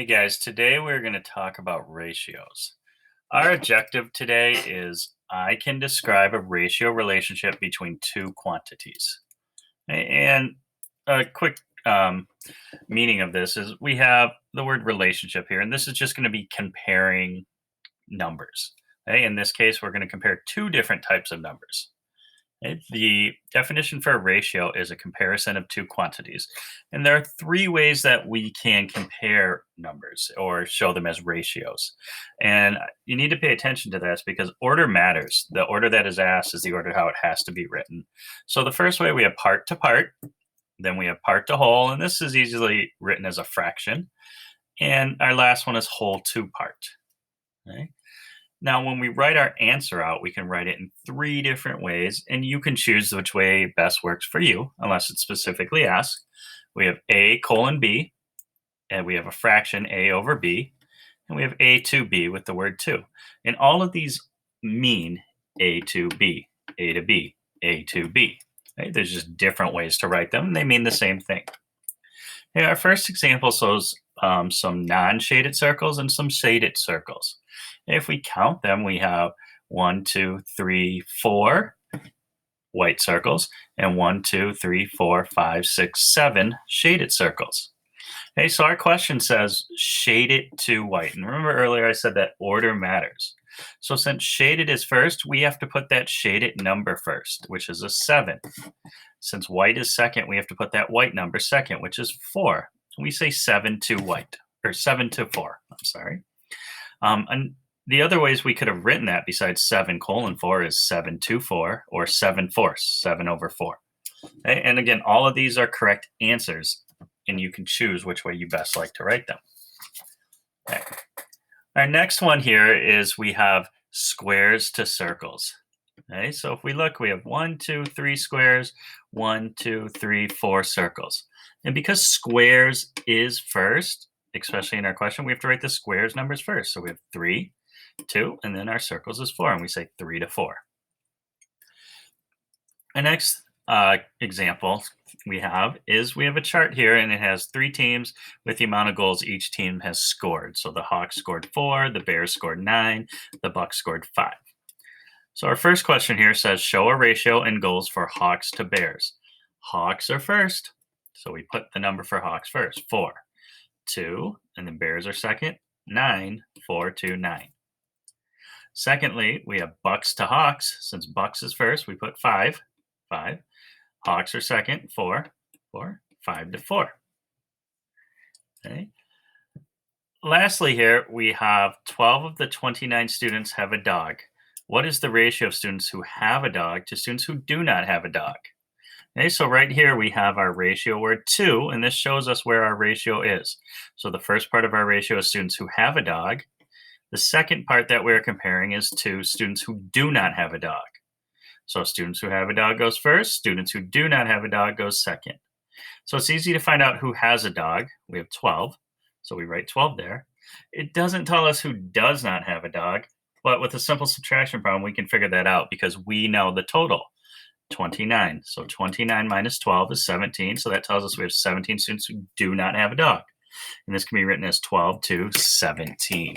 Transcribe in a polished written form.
Hey guys, today we're going to talk about ratios. Our objective today is I can describe a ratio relationship between two quantities. And a quick meaning of this is we have the word relationship here, and this is just going to be comparing numbers. Okay? In this case, we're going to compare two different types of numbers. Okay, the definition for a ratio is a comparison of two quantities. And there are three ways that we can compare numbers or show them as ratios. And you need to pay attention to this because order matters. The order that is asked is the order how it has to be written. So the first way we have part to part, then we have part to whole, and this is easily written as a fraction. And our last one is whole to part. Okay? Now, when we write our answer out, we can write it in three different ways, and you can choose which way best works for you, unless it's specifically asked. We have A colon B, and we have a fraction A over B, and we have A to B with the word to. And all of these mean A to B, A to B, A to B. Right? There's just different ways to write them, and they mean the same thing. Okay, our first example shows some non-shaded circles and some shaded circles. If we count them, we have 1, 2, 3, 4 white circles, and 1, 2, 3, 4, 5, 6, 7 shaded circles. Okay, so our question says shaded to white. And remember earlier I said that order matters. So since shaded is first, we have to put that shaded number first, which is a 7. Since white is second, we have to put that white number second, which is 4. We say 7 to white, or 7 to 4, I'm sorry. And the other ways we could have written that besides 7 colon 4 is 7 to 4 or 7 fourths, 7 over 4. Okay? And again, all of these are correct answers, and you can choose which way you best like to write them. Okay. Our next one here is we have squares to circles. Okay, so if we look, we have 1, 2, 3 squares, 1, 2, 3, 4 circles. And because squares is first, especially in our question, we have to write the squares numbers first. So we have 3, 2, and then our circles is 4, and we say 3 to 4. Our next example we have a chart here, and it has 3 teams with the amount of goals each team has scored. So the Hawks scored 4, the Bears scored 9, the Bucks scored 5. So our first question here says, show a ratio in goals for Hawks to Bears. Hawks are first, so we put the number for Hawks first, 4. 2, and then Bears are second, 9, 4 to 9. Secondly, we have Bucks to Hawks. Since Bucks is first, we put 5, 5. Hawks are second, 4, 4, 5 to 4. Okay. Lastly here, we have 12 of the 29 students have a dog. What is the ratio of students who have a dog to students who do not have a dog? Okay, so right here we have our ratio word 2, and this shows us where our ratio is. So the first part of our ratio is students who have a dog. The second part that we're comparing is to students who do not have a dog. So students who have a dog goes first, students who do not have a dog goes second. So it's easy to find out who has a dog. We have 12, so we write 12 there. It doesn't tell us who does not have a dog, but with a simple subtraction problem, we can figure that out because we know the total, 29. So 29 minus 12 is 17, so that tells us we have 17 students who do not have a dog. And this can be written as 12 to 17.